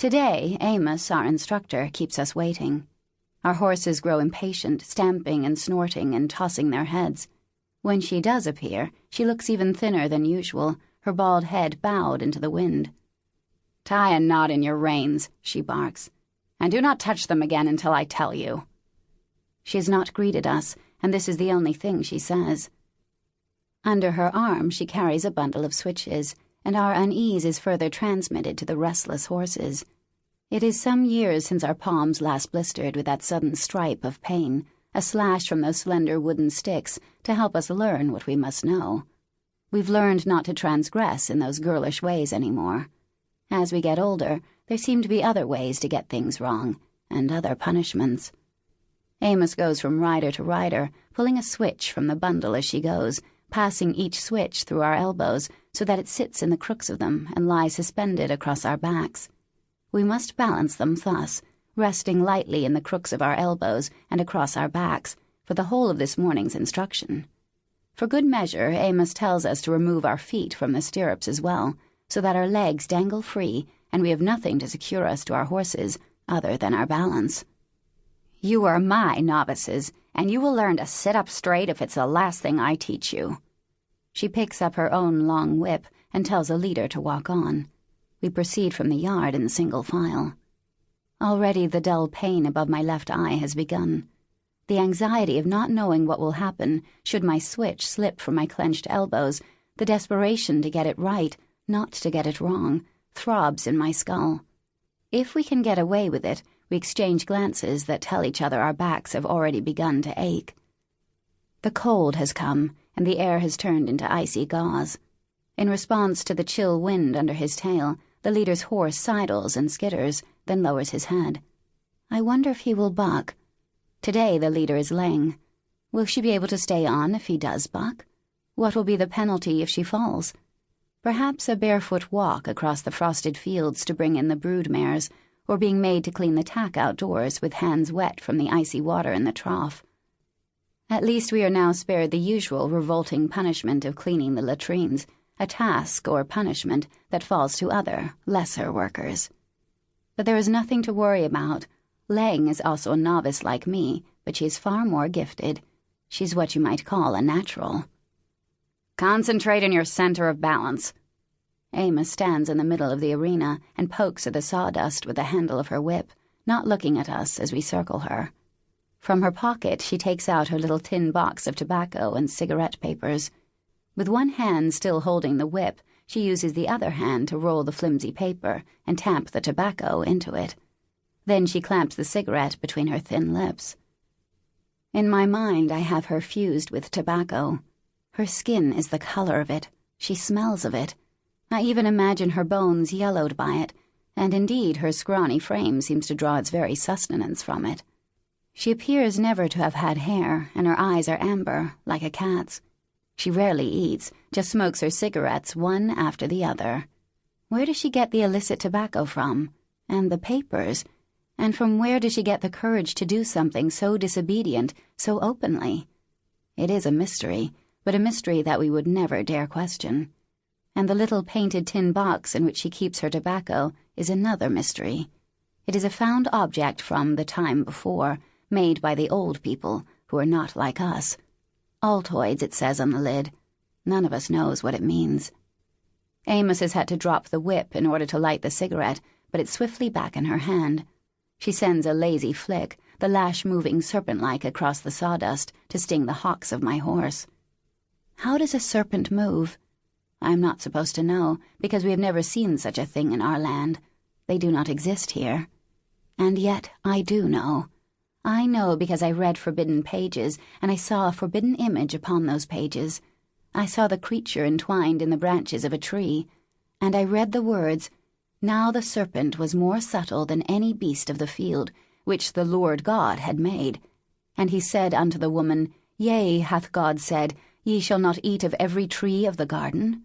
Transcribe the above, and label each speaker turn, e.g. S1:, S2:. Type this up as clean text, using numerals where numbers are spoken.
S1: Today, Amos, our instructor, keeps us waiting. Our horses grow impatient, stamping and snorting and tossing their heads. When she does appear, she looks even thinner than usual, her bald head bowed into the wind. "Tie a knot in your reins," she barks, "and do not touch them again until I tell you." She has not greeted us, and this is the only thing she says. Under her arm she carries a bundle of switches, and our unease is further transmitted to the restless horses. It is some years since our palms last blistered with that sudden stripe of pain, a slash from those slender wooden sticks to help us learn what we must know. We've learned not to transgress in those girlish ways anymore. As we get older, there seem to be other ways to get things wrong, and other punishments. Amos goes from rider to rider, pulling a switch from the bundle as she goes, passing each switch through our elbows so that it sits in the crooks of them and lies suspended across our backs. We must balance them thus, resting lightly in the crooks of our elbows and across our backs for the whole of this morning's instruction. For good measure, Amos tells us to remove our feet from the stirrups as well, so that our legs dangle free and we have nothing to secure us to our horses other than our balance. "You are my novices, and you will learn to sit up straight if it's the last thing I teach you." She picks up her own long whip and tells a leader to walk on. We proceed from the yard in single file. Already the dull pain above my left eye has begun. The anxiety of not knowing what will happen should my switch slip from my clenched elbows, the desperation to get it right, not to get it wrong, throbs in my skull. If we can get away with it, we exchange glances that tell each other our backs have already begun to ache. The cold has come, and the air has turned into icy gauze. In response to the chill wind under his tail, the leader's horse sidles and skitters, then lowers his head. I wonder if he will buck. Today the leader is lame. Will she be able to stay on if he does buck? What will be the penalty if she falls? Perhaps a barefoot walk across the frosted fields to bring in the brood mares, or being made to clean the tack outdoors with hands wet from the icy water in the trough. At least we are now spared the usual revolting punishment of cleaning the latrines, a task or punishment that falls to other, lesser workers. But there is nothing to worry about. Lang is also a novice like me, but she is far more gifted. She's what you might call a natural. "Concentrate on your center of balance." Amos stands in the middle of the arena and pokes at the sawdust with the handle of her whip, not looking at us as we circle her. From her pocket she takes out her little tin box of tobacco and cigarette papers. With one hand still holding the whip, she uses the other hand to roll the flimsy paper and tamp the tobacco into it. Then she clamps the cigarette between her thin lips. In my mind I have her fused with tobacco. Her skin is the color of it. She smells of it. I even imagine her bones yellowed by it, and indeed her scrawny frame seems to draw its very sustenance from it. She appears never to have had hair, and her eyes are amber, like a cat's. She rarely eats, just smokes her cigarettes one after the other. Where does she get the illicit tobacco from? And the papers? And from where does she get the courage to do something so disobedient, so openly? It is a mystery, but a mystery that we would never dare question. And the little painted tin box in which she keeps her tobacco is another mystery. It is a found object from the time before, made by the old people, who are not like us. Altoids, it says on the lid. None of us knows what it means. Amos has had to drop the whip in order to light the cigarette, but it's swiftly back in her hand. She sends a lazy flick, the lash moving serpent-like across the sawdust to sting the hocks of my horse. How does a serpent move? I am not supposed to know, because we have never seen such a thing in our land. They do not exist here. And yet I do know. I know because I read forbidden pages, and I saw a forbidden image upon those pages. I saw the creature entwined in the branches of a tree, and I read the words, "Now the serpent was more subtle than any beast of the field, which the Lord God had made. And he said unto the woman, Yea, hath God said, Ye shall not eat of every tree of the garden?"